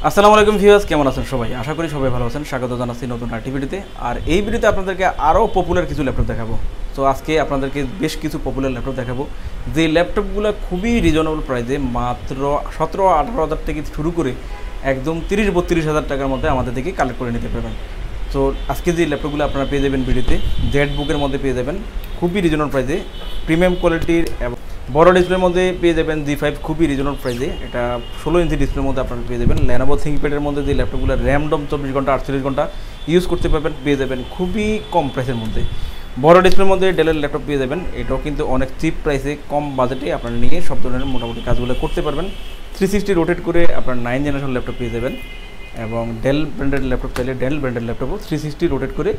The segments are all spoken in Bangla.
আসসালামু আলাইকুম ভিউয়ার্স, কেমন আছেন সবাই? আশা করি সবাই ভালো আছেন। স্বাগত জানাচ্ছি নতুন আরেকটি ভিডিওতে। আর এই ভিডিওতে আপনাদেরকে আরও পপুলার কিছু ল্যাপটপ দেখাবো। তো আজকে আপনাদেরকে বেশ কিছু পপুলার ল্যাপটপ দেখাবো, যে ল্যাপটপগুলো খুবই রিজনেবল প্রাইসে মাত্র 17-18 হাজার থেকে শুরু করে একদম 30-32 হাজার টাকার মধ্যে আমাদের থেকে কালেক্ট করে নিতে পারবেন। তো আজকে যে ল্যাপটপগুলো আপনারা পেয়ে যাবেন ভিডিওতে, জেড বুকের মধ্যে পেয়ে যাবেন খুবই রিজনেবল প্রাইসে, প্রিমিয়াম কোয়ালিটির এবং বড় ডিসপ্লের মধ্যে পেয়ে যাবেন G5 খুবই রিজনেবল প্রাইসে। এটা 16 ইঞ্চি ডিসপ্লের মধ্যে আপনারা পেয়ে যাবেন। লেনোভো থিংকপ্যাডের মধ্যে যে ল্যাপটপগুলো র্যামডম 24 ঘন্টা 48 ঘন্টা ইউজ করতে পারবেন পেয়ে যাবেন খুবই কম প্রাইসের মধ্যে। বড় ডিসপ্লের মধ্যে ডেলের ল্যাপটপ পেয়ে যাবেন, এটাও কিন্তু অনেক চিপ প্রাইসে কম বাজেটে আপনারা নিয়ে সব ধরনের মোটামুটি কাজগুলো করতে পারবেন। 360 রোটেট করে আপনার 9 জেনারেশন ল্যাপটপ পেয়ে যাবেন, এবং ডেল ব্র্যান্ডের ল্যাপটপ চাইলে ডেল ব্র্যান্ডের ল্যাপটপও 360 রোটেট করে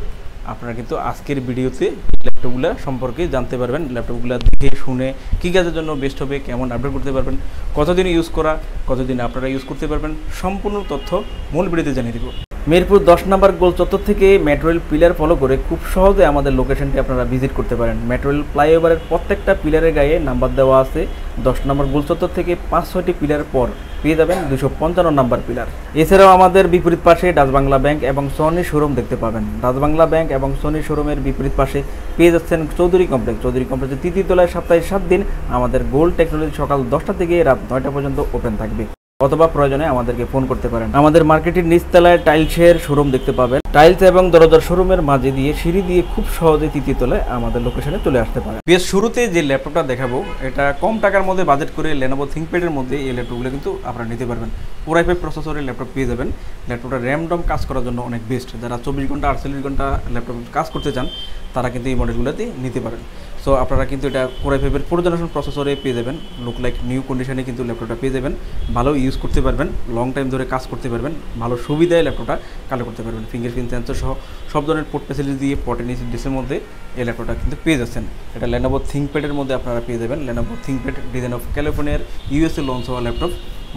আপনারা কিন্তু আজকের ভিডিওতে ল্যাপটপগুলো সম্পর্কে জানতে পারবেন। ল্যাপটপগুলো দেখে শুনে কী কাজের জন্য বেস্ট হবে, কেমন আপডেট করতে পারবেন, কতদিন ইউজ করা, কতদিন আপনারা ইউজ করতে পারবেন, সম্পূর্ণ তথ্য মূল ভিডিওতে জানিয়ে দেব। মিরপুর 10 নম্বর গোল চত্বর থেকে মেট্রো রেল পিলার ফলো করে খুব সহজে আমাদের লোকেশনটি আপনারা ভিজিট করতে পারেন। মেট্রো রেল ফ্লাইওভারের প্রত্যেকটা পিলারের গায়ে নাম্বার দেওয়া আছে। 10 নম্বর গোল চত্বর থেকে 5-6টি পিলার পর পেয়ে যাবেন 255 নম্বর পিলার। এছাড়াও আমাদের বিপরীত পাশে ডাচ বাংলা ব্যাংক এবং সনি শোরুম দেখতে পাবেন। ডাচ বাংলা ব্যাংক এবং সনি শোরুমের বিপরীত পাশে পেয়ে যাচ্ছেন চৌধুরী কমপ্লেক্স। চৌধুরী কমপ্লেক্সের তৃতীয় তলায় সপ্তাহে 7 দিন আমাদের গোল্ড টেকনোলজি সকাল 10টা থেকে রাত 9টা পর্যন্ত ওপেন থাকবে, অথবা প্রয়োজনে আমাদেরকে ফোন করতে পারেন। আমাদের মার্কেটের নিচতলায় টাইলসের শোরুম দেখতে পাবেন। টাইলস এবং দরজার শোরুমের মাঝে দিয়ে সিঁড়ি দিয়ে খুব সহজে তৃতীয় তলায় আমাদের লোকেশনে চলে আসতে পারেন। বেশ শুরুতে যে ল্যাপটপটা দেখাবো, এটা কম টাকার মধ্যে বাজেট করে লেনোভো থিংকপ্যাডের মধ্যে এই ল্যাপটপগুলো কিন্তু আপনারা নিতে পারবেন। Core i5 প্রসেসরের ল্যাপটপ পেয়ে যাবেন। ল্যাপটপটা র্যামডম কাজ করার জন্য অনেক বেস্ট। যারা 24 ঘন্টা 48 ঘন্টা ল্যাপটপ কাজ করতে চান তারা কিন্তু এই মডেলগুলোতে নিতে পারেন। সো আপনারা কিন্তু এটা Core i5 এর 4 জেনারেশন প্রসেসরে পেয়ে যাবেন। লুক লাইক নিউ কন্ডিশনে কিন্তু ল্যাপটপটা পেয়ে যাবেন। ভালো ইউজ করতে পারবেন, লং টাইম ধরে কাজ করতে পারবেন, ভালো সুবিধায় ল্যাপটপটা কালেক্ট করতে পারবেন। ফিঙ্গারপ্রিন্ট সেন্সর সহ সব ধরনের পোর্ট ফ্যাসিলিটি দিয়ে 14 ইঞ্চি ডিসপ্লের মধ্যে এই ল্যাপটপটা কিন্তু পেয়ে যাচ্ছেন। এটা লেনোভো থিংকপ্যাডের মধ্যে আপনারা পেয়ে যাবেন। লেনোভো থিংকপ্যাড ডিজাইন অফ ক্যালিফোর্নিয়ার ইউএসএ লঞ্চ হওয়া ল্যাপটপ।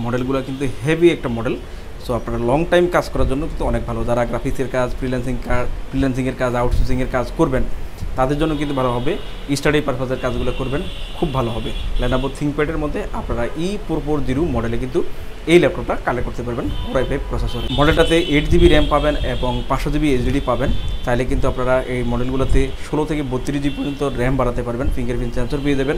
মডেলগুলো কিন্তু হেভি একটা মডেল। সো আপনারা লং টাইম কাজ করার জন্য কিন্তু অনেক ভালো। যারা গ্রাফিক্সের কাজ, ফ্রিল্যান্সিংয়ের কাজ, আউটসোর্সিংয়ের কাজ করবেন তাদের জন্য কিন্তু ভালো হবে। স্টাডি পারপাসের কাজগুলো করবেন, খুব ভালো হবে। লেনোভো থিংকপ্যাডের মধ্যে আপনারা E440 মডেলে কিন্তু এই ল্যাপটপটা কালেক্ট করতে পারবেন Core i5 processor. মডেলটাতে 8GB RAM পাবেন এবং 500GB SSD পাবেন। তাহলে কিন্তু আপনারা এই মডেলগুলোতে 16 থেকে 32GB পর্যন্ত র্যাম বাড়াতে পারবেন। ফিঙ্গারপ্রিন্ট সেন্সর পেয়ে যাবেন।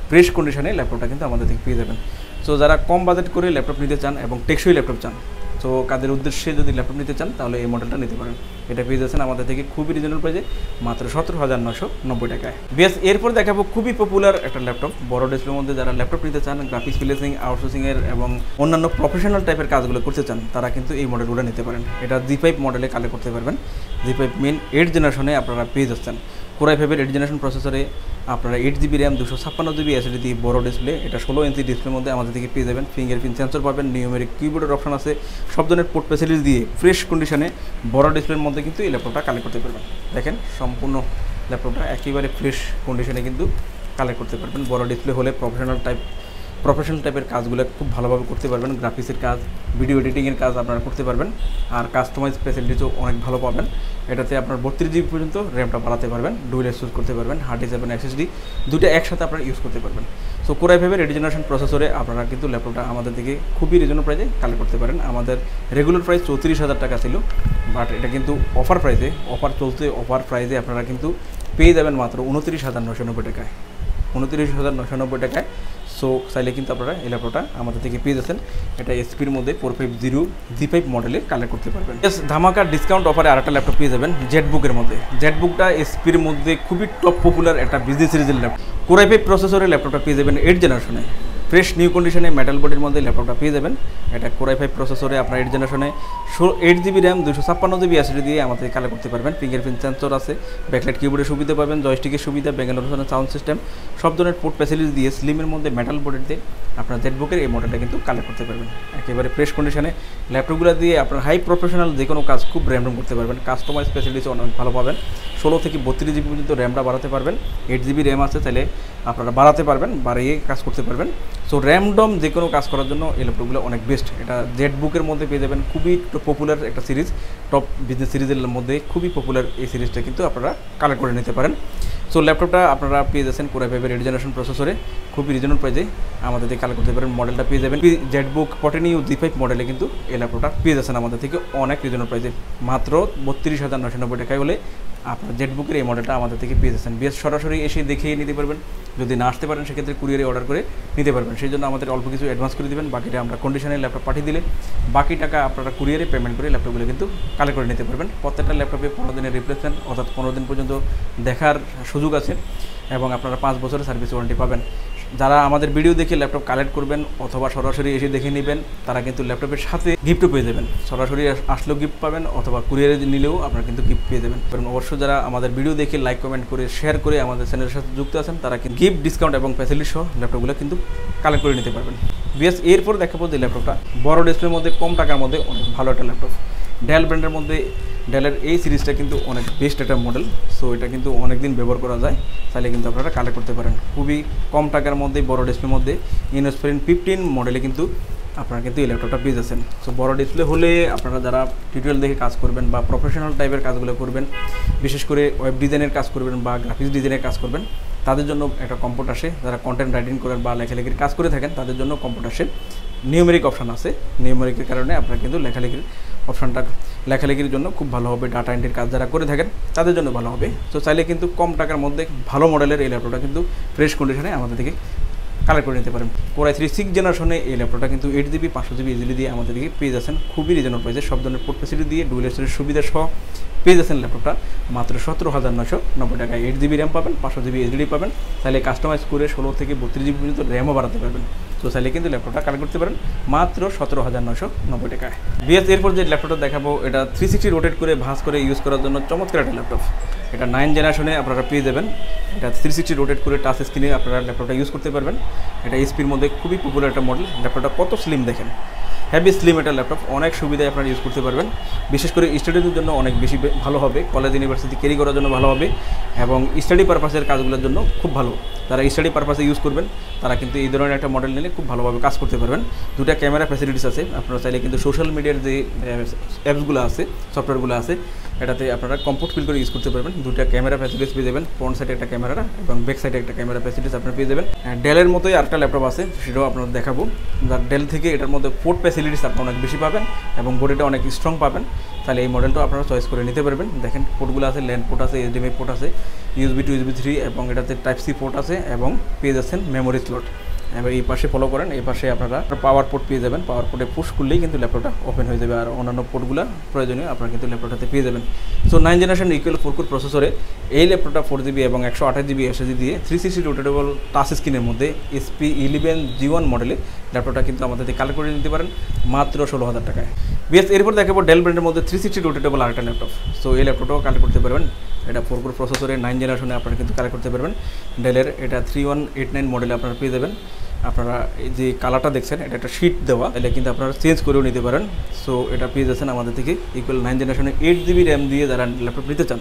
ফ্রেশ কন্ডিশনে ল্যাপটপটা কিন্তু আমাদের থেকে পেয়ে যাবেন। সো যারা কম বাজেট করে ল্যাপটপ নিতে চান এবং টেকসই ল্যাপটপ চান, তো কাদের উদ্দেশ্যে যদি ল্যাপটপ নিতে চান তাহলে এই মডেলটা নিতে পারেন। এটা পেয়ে যাচ্ছেন আমাদের থেকে খুবই রিজনেবল প্রাইসে মাত্র 17,990 টাকায়। বেশ, এরপর দেখাবো খুবই পপুলার একটা ল্যাপটপ। বড় ডিসপ্লের মধ্যে যারা ল্যাপটপ নিতে চান, গ্রাফিক্স ফ্রিল্যান্সিং, আউটসোর্সিংয়ের এবং অন্যান্য প্রফেশনাল টাইপের কাজগুলো করতে চান, তারা কিন্তু এই মডেলগুলো নিতে পারেন। এটা G5 মডেলে কালেক্ট করতে পারবেন। G5 মেন 8 জেনারেশনে আপনারা পেয়ে যাচ্ছেন। Core i5 এর 8 জেনারেশন প্রসেসরে আপনারা 8GB র্যাম 256GB SSD দিয়ে বড় ডিসপ্লে, এটা 16 ইঞ্চি ডিসপ্লের মধ্যে আমাদের থেকে পেয়ে যাবেন। ফিঙ্গারপ্রিন্ট সেন্সর পাবেন, নিউমেরিক কিবোর্ডের অপশন আছে, সব ধরনের পোর্ট ফ্যাসিলিটি দিয়ে ফ্রেশ কন্ডিশনে বড় ডিসপ্লের মধ্যে কিন্তু এই ল্যাপটপটা কালেক্ট করতে পারবেন। দেখেন সম্পূর্ণ ল্যাপটপটা একেবারে ফ্রেশ কন্ডিশনে কিন্তু কালেক্ট করতে পারবেন। বড় ডিসপ্লে হলে প্রফেশনাল টাইপের কাজগুলো খুব ভালোভাবে করতে পারবেন। গ্রাফিক্সের কাজ, ভিডিও এডিটিংয়ের কাজ আপনারা করতে পারবেন। আর কাস্টমাইজ ফ্যাসিলিটিও অনেক ভালো পাবেন। এটাতে আপনার 32GB পর্যন্ত র্যামটা বাড়াতে পারবেন, ডুয়েল ইউজ করতে পারবেন, হার্ড ডিস্ক এবং SSD দুটো একসাথে আপনারা ইউজ করতে পারবেন। সো Core i5 এর 8 জেনারেশন প্রসেসরে আপনারা কিন্তু ল্যাপটপটা আমাদের থেকে খুবই রিজনেবল প্রাইসে কালেক্ট করতে পারেন। আমাদের রেগুলার প্রাইস 34,000 টাকা ছিল, বাট এটা কিন্তু অফার প্রাইসে, অফার চলছে, অফার প্রাইসে আপনারা কিন্তু পেয়ে যাবেন মাত্র 29,990 টাকায়। 29,990 টাকায়। সো চাইলে কিন্তু আপনারা এই ল্যাপটপটা আমাদের থেকে পেয়ে যাচ্ছেন। এটা এসপির মধ্যে 450 G5 মডেলে কালেক্ট করতে পারবেন। ধামাকা ডিসকাউন্ট অফারে আরেকটা ল্যাপটপ পেয়ে যাবেন জেড বুকের মধ্যে। জেড বুকটা এসপির মধ্যে খুবই টপ পপুলার একটা বিজনেস সিরিজের ল্যাপটপ। Core i5 প্রসেসরের ল্যাপটপটা পেয়ে যাবেন 8 জেনারেশনে, ফ্রেশ নিউ কন্ডিশনে মেটাল বডির মধ্যে ল্যাপটপটা পেয়ে যাবেন। এটা Core i5 প্রসেসরে আপনার 8 জেনারেশনে 8GB র্যাম 256GB SSD দিয়ে আমাদের কালেক্ট করতে পারবেন। ফিঙ্গারপ্রিন্ট সেন্সর আছে, ব্যাকলাইট কিবোর্ডের সুবিধা পাবেন, জয়স্টিকের সুবিধা, ব্যাঙ্গালোর সাউন্ড সিস্টেম, সব ধরনের পোর্ট ফ্যাসিলিটি দিয়ে স্লিমের মধ্যে মেটাল বডিতে আপনার জেড বুকের এই মডেলটা কিন্তু কালেক্ট করতে পারবেন। একেবারে ফ্রেশ কন্ডিশনে ল্যাপটপগুলো দিয়ে আপনার হাই প্রফেশনাল যে কোনো কাজ খুব র্যামডম করতে পারবেন। কাস্টমাইজ ফ্যাসিলিটি অনেক ভালো পাবেন। 16 থেকে 32GB পর্যন্ত র্যামটা বাড়াতে পারবেন। 8GB র্যাম আছে, তাহলে আপনারা বাড়াতে পারবেন, বাড়িয়ে কাজ করতে পারবেন। সো র্যামডম যে কোনো কাজ করার জন্য এই ল্যাপটপগুলো অনেক বেস্ট। এটা জেড বুকের মধ্যে পেয়ে যাবেন। খুবই পপুলার একটা সিরিজ, টপ বিজনেস সিরিজের মধ্যে খুবই পপুলার এই সিরিজটা কিন্তু আপনারা কালেক্ট করে নিতে পারেন। সো ল্যাপটপটা আপনারা পেয়ে যাচ্ছেন কোরাই ফাইভের 8th জেনারেশন প্রসেসরে, খুবই রিজনেবল প্রাইসে আমাদের থেকে কালেক্ট করতে পারেন। মডেলটা পেয়ে যাবেন জেটবুক 14U G5 মডেলে কিন্তু এই ল্যাপটপটা পেয়ে যাচ্ছেন আমাদের থেকে অনেক রিজনেবল প্রাইসে, মাত্র 32,990 টাকায় হলে আপনার জেটবুকের এই মডেলটা আমাদের থেকে পেয়ে যাচ্ছেন। বিএস সরাসরি এসে দেখে নিতে পারবেন, যদি না আসতে পারেন সেক্ষেত্রে কুরিয়ারে অর্ডার করে নিতে পারবেন। সেই জন্য আমাদের অল্প কিছু অ্যাডভান্স করে দেবেন, বাকিটা আমরা কন্ডিশনে ল্যাপটপ পাঠিয়ে দিলে বাকি টাকা আপনারা কুরিয়ারে পেমেন্ট করে ল্যাপটপগুলো কিন্তু কালেক্ট করে নিতে পারবেন। প্রত্যেকটা ল্যাপটপে 15 দিনের রিপ্লেসমেন্ট অর্থাৎ 15 দিন পর্যন্ত দেখার সুযোগ আছে এবং আপনারা 5 বছরের সার্ভিস ওয়ারেন্টি পাবেন। যারা আমাদের ভিডিও দেখে ল্যাপটপ কালেক্ট করবেন অথবা সরাসরি এসে দেখে নেবেন তারা কিন্তু ল্যাপটপের সাথে গিফটও পেয়ে যাবেন। সরাসরি আসলেও গিফট পাবেন অথবা কুরিয়ারে নিলেও আপনারা কিন্তু গিফট পেয়ে যাবেন। অবশ্যই যারা আমাদের ভিডিও দেখে লাইক কমেন্ট করে শেয়ার করে আমাদের চ্যানেলের সাথে যুক্ত আছেন তারা কিন্তু গিফট ডিসকাউন্ট এবং ফ্যাসিলিটি সহ ল্যাপটপগুলো কিন্তু কালেক্ট করে নিতে পারবেন। বিএস এরপর দেখাবো যে ল্যাপটপটা বড় ডিসপ্লের মধ্যে কম টাকার মধ্যে অনেক ভালো একটা ল্যাপটপ। ডেল ব্র্যান্ডের মধ্যে ডেলের এই সিরিজটা কিন্তু অনেক বেস্ট একটা মডেল। সো এটা কিন্তু অনেক দিন ব্যবহার করা যায়, তাহলে কিন্তু আপনারা কালেক্ট করতে পারেন। খুবই কম টাকার মধ্যে বড় ডিসপ্লের মধ্যে ইনস্পিরিন 15 মডেলে কিন্তু আপনারা কিন্তু এই ল্যাপটপটা পেয়ে যাচ্ছেন। সো বড় ডিসপ্লে হলে আপনারা যারা টিউটোরিয়াল দেখে কাজ করবেন বা প্রফেশনাল টাইপের কাজগুলো করবেন, বিশেষ করে ওয়েব ডিজাইনের কাজ করবেন বা গ্রাফিক্স ডিজাইনের কাজ করবেন, তাদের জন্য একটা কম্পোর্ট আসে। যারা কন্টেন্ট রাইটিং করেন বা লেখালেখির কাজ করে থাকেন তাদের জন্য কম্পোর্ট আসে। নিউমেরিক অপশান আছে, নিউমেরিকের কারণে আপনারা কিন্তু লেখালেখির অপশানটা লেখালেখির জন্য খুব ভালো হবে। ডাটা এন্ট্রির কাজ যারা করে থাকেন তাদের জন্য ভালো হবে। তো চাইলে কিন্তু কম টাকার মধ্যে ভালো মডেলের এই ল্যাপটপটা কিন্তু ফ্রেশ কন্ডিশনে আমাদের থেকে কালেক্ট করে নিতে পারেন। কোরাই 3 6th জেনারেশনে এই ল্যাপটপটা কিন্তু 8GB 500GB ইজিলি দিয়ে আমাদের দিকে পেয়ে যাচ্ছেন খুবই রিজনেবল প্রাইসে। সব ধরনের পোর্ট ফ্যাসিলিটি দিয়ে ডুয়েল স্টোরেজ সুবিধা সহ পেয়ে যাচ্ছেন ল্যাপটপটা মাত্র 17,990 টাকায়। 8GB র্যাম পাবেন, 500GB এসএসডি পাবেন, চাইলে কাস্টমাইজ করে 16 থেকে 32GB পর্যন্ত র্যামও বাড়াতে পারবেন। তো চাইলে কিন্তু ল্যাপটপটা কালেক্ট করতে পারেন মাত্র 17,990 টাকায়। বিএস এরপর যে ল্যাপটপটা দেখাবো এটা 360 রোটেট করে ভাঁজ করে ইউজ করার জন্য চমৎকার একটা ল্যাপটপ। এটা 9th জেনারেশনে আপনারা পেয়ে যাবেন। এটা 360 রোটেট করে টাচ স্ক্রিনে আপনারা ল্যাপটপটা ইউজ করতে পারবেন। এটা এসপির মধ্যে খুবই পপুলার একটা মডেল। ল্যাপটপটা কত স্লিম দেখেন, হেভি স্লিম একটা ল্যাপটপ, অনেক সুবিধায় আপনারা ইউজ করতে পারবেন। বিশেষ করে স্টাডির জন্য অনেক বেশি ভালো হবে, কলেজ ইউনিভার্সিটি ক্যারি করার জন্য ভালো হবে এবং স্টাডি পারপাসের কাজগুলোর জন্য খুব ভালো। যারা স্টাডি পারপাসে ইউজ করবেন তারা কিন্তু এই ধরনের একটা মডেল নিলে খুব ভালোভাবে কাজ করতে পারবেন। দুটা ক্যামেরা ফ্যাসিলিটিস আছে, আপনারা চাইলে কিন্তু সোশ্যাল মিডিয়ার যে অ্যাপসগুলো আছে, সফটওয়্যারগুলো আছে, এটাতে আপনারা কমফোর্ট ফিল করে ইউজ করতে পারবেন। দুটা ক্যামেরা ফ্যাসিলিটিস পেয়ে যাবেন, ফ্রন্ট সাইডে একটা ক্যামেরা এবং ব্যাক সাইডে একটা ক্যামেরা ফ্যাসিলিটিস আপনারা পেয়ে যাবেন। ডেলের মতোই আরেকটা ল্যাপটপ আছে, সেটাও আপনারা দেখাবো। ডেল থেকে এটার মধ্যে পোর্ট ফ্যাসিলিটিস আপনারা অনেক বেশি পাবেন এবং বডিটা অনেক স্ট্রং পাবেন। তাহলে এই মডেলটাও আপনারা চয়েস করে নিতে পারবেন। দেখেন পোর্টগুলো আছে, ল্যান্ড পোর্ট আছে, HDMI পোর্ট আছে, USB to USB 3 এবং এটাতে টাইপ সি পোর্ট আছে এবং পেয়ে যাচ্ছেন মেমোরি স্লট। এবার এই পাশে ফলো করেন, এই পাশে আপনারা পাওয়ার পোর্ট পেয়ে যাবেন। পাওয়ার পোর্টে পুশ করলেই কিন্তু ল্যাপটপটা ওপেন হয়ে যাবে আর অন্যান্য পোর্টগুলো প্রয়োজনীয় আপনারা কিন্তু ল্যাপটপটাতে পেয়ে যাবেন। So 9th generation equal 4 core প্রসেসরে এই ল্যাপটপটা 4GB এবং 128GB এসএসডি দিয়ে 360 রোটেটেবল টাচ স্ক্রিনের মধ্যে SP11 G1 মডেলে ল্যাপটপটা কিন্তু আমাদের থেকে কালেক্ট করে নিতে পারেন মাত্র 16,000 টাকায়। বিএস এরপর দেখাবো ডেল ব্র্যান্ডের মধ্যে 360 রোটেটেবল আরেকটা ল্যাপটপ। সো এই ল্যাপটপটাও কালেক্ট করতে পারবেন। এটা 4 কোর প্রসেসরে 9th জেনারেশনে আপনারা কিন্তু কালেক্ট করতে পারবেন। ডেলের এটা 3189 মডেলে আপনারা পেয়ে যাবেন। আপনারা এই যে কালারটা দেখছেন এটা একটা শীট দেওয়া, এটা কিন্তু আপনারা চেঞ্জ করেও নিতে পারেন। সো এটা পেয়ে যাচ্ছেন আমাদের থেকে ইকুয়াল 9th জেনারেশনে 8GB র্যাম দিয়ে যারা ল্যাপটপ নিতে চান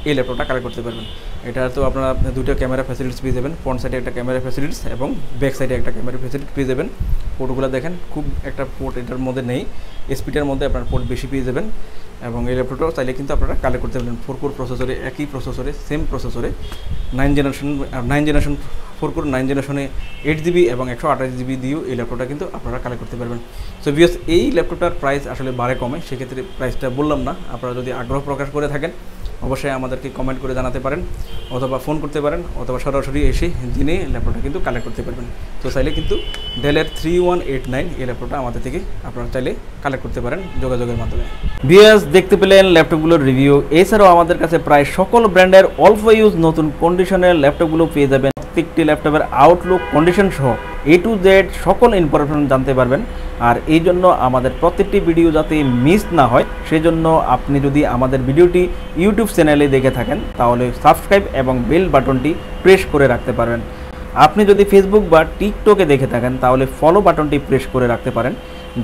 এই ল্যাপটপটা কালেক্ট করতে পারবেন। এটা তো আপনারা দুটো ক্যামেরা ফ্যাসিলিটিস পেয়ে যাবেন, ফ্রন্ট সাইডে একটা ক্যামেরা ফ্যাসিলিটিস এবং ব্যাক সাইডে একটা ক্যামেরা ফ্যাসিলিটি পেয়ে যাবেন। পোর্টগুলো দেখেন, খুব একটা পোর্ট এটার মধ্যে নেই, এসপিটার মধ্যে আপনার পোর্ট বেশি পেয়ে যাবেন এবং এই ল্যাপটপটাও চাইলে কিন্তু আপনারা কালেক্ট করতে পারবেন। 4 কোর প্রসেসরে, একই প্রসেসরে, সেম প্রসেসরে 9th জেনারেশন 4 কোর 9th জেনারেশনে 8GB এবং 128GB দিয়েও এই ল্যাপটপটা কিন্তু আপনারা কালেক্ট করতে পারবেন। সো ভিউয়ার্স, এই ল্যাপটপটার প্রাইস আসলে বাড়ে কমে, সেক্ষেত্রে প্রাইসটা বললাম না। আপনারা যদি আগ্রহ প্রকাশ করে থাকেন অবশ্যই আমাদেরকে কমেন্ট করে জানাতে পারেন অথবা ফোন করতে পারেন অথবা সরাসরি এসে জেনে ল্যাপটপটা কিন্তু কালেক্ট করতে পারবেন। তো চাইলে কিন্তু ডেলের 3189 এই ল্যাপটপটা আমাদের থেকে আপনারা চাইলে কালেক্ট করতে পারেন যোগাযোগের মাধ্যমে। ভিউয়ার্স, দেখতে পেলেন ল্যাপটপগুলোর রিভিউ। এছাড়াও আমাদের কাছে প্রায় সকল ব্র্যান্ডের অল্প ইউজ নতুন কন্ডিশনের ল্যাপটপগুলো পেয়ে যাবেন। প্রত্যেকটি ল্যাপটপের আউটলুক, কন্ডিশন সহ A to Z সকল ইনফরমেশন জানতে পারবেন। আর এই জন্য আমাদের প্রত্যেকটি ভিডিও যাতে মিস না হয় সেজন্য আপনি যদি আমাদের ভিডিওটি ইউটিউব চ্যানেলে দেখে থাকেন তাহলে সাবস্ক্রাইব এবং বেল বাটনটি প্রেস করে রাখতে পারবেন। আপনি যদি ফেসবুক বা টিকটকে দেখে থাকেন তাহলে ফলো বাটনটি প্রেস করে রাখতে পারেন।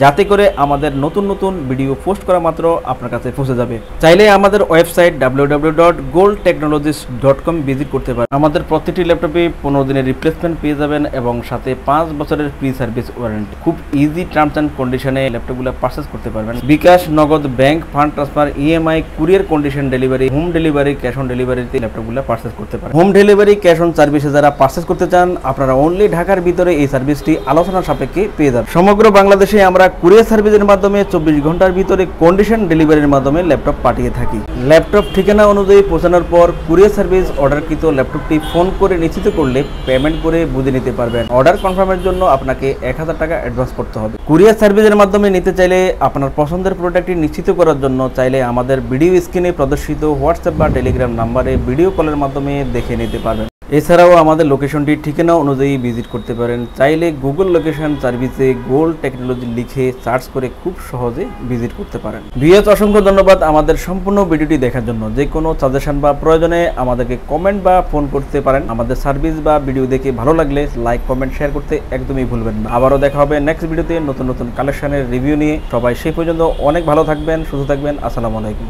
যাতে করে আমাদের নতুন নতুন ভিডিও পোস্ট করা মাত্র আপনার কাছে পৌঁছে যাবে। চাইলে আমাদের ওয়েবসাইট www.goldtechnologies.com ভিজিট করতে পারেন। আমাদের প্রতিটি ল্যাপটপে 15 দিনের রিপ্লেসমেন্ট পেয়ে যাবেন এবং সাথে 5 বছরের ফ্রি সার্ভিস ওয়ারেন্টি। খুব ইজি টার্মস অ্যান্ড কন্ডিশনে ল্যাপটপগুলো পারচেজ করতে পারবেন। বিকাশ, নগদ, bank, fund transfer, EMI, courier condition delivery, home delivery, cash on ডেলিভারিতে ল্যাপটপগুলো পারচেজ করতে পারেন। হোম ডেলিভারি, ক্যাশ অন সার্ভিসে যারা পারচেজ করতে চান আপনারা অনলি ঢাকার ভিতরে এই সার্ভিসটি আলোচনার সাপেক্ষে পেয়ে যাবেন। সমগ্র বাংলাদেশে আমরা কুরিয়ার সার্ভিসের মাধ্যমে 24 ঘন্টার ভিতরে কন্ডিশন ডেলিভারির মাধ্যমে ল্যাপটপ পাঠিয়ে থাকি। ল্যাপটপ ঠিকানা অনুযায়ী পৌঁছানোর পর কুরিয়ার সার্ভিস অর্ডারকৃত ল্যাপটপটি ফোন করে নিশ্চিত করলে পেমেন্ট করে বুঝে নিতে পারবেন। অর্ডার কনফার্মের জন্য আপনাকে 1000 টাকা অ্যাডভান্স করতে হবে। কুরিয়ার সার্ভিসের মাধ্যমে নিতে চাইলে আপনার পছন্দের প্রোডাক্টটি নিশ্চিত করার জন্য চাইলে আমাদের ভিডিও স্ক্রিনে প্রদর্শিত হোয়াটসঅ্যাপ বা টেলিগ্রাম নাম্বারে ভিডিও কলের মাধ্যমে দেখে নিতে পারবেন। এছাড়াও আমাদের লোকেশনটি ঠিকানা অনুযায়ী ভিজিট করতে পারেন। চাইলে গুগল লোকেশন সার্ভিসে গোল্ড টেকনোলজি লিখে সার্চ করে খুব সহজে ভিজিট করতে পারেন। ভিউয়ার্স, অসংখ্য ধন্যবাদ আমাদের সম্পূর্ণ ভিডিওটি দেখার জন্য। যে কোনো সাজেশন বা প্রয়োজনে আমাদেরকে কমেন্ট বা ফোন করতে পারেন। আমাদের সার্ভিস বা ভিডিও দেখে ভালো লাগলে লাইক, কমেন্ট, শেয়ার করতে একদমই ভুলবেন না। আবারও দেখা হবে নেক্সট ভিডিওতে নতুন নতুন কালেকশনের রিভিউ নিয়ে। সবাই সেই পর্যন্ত অনেক ভালো থাকবেন, সুস্থ থাকবেন। আসসালামু আলাইকুম।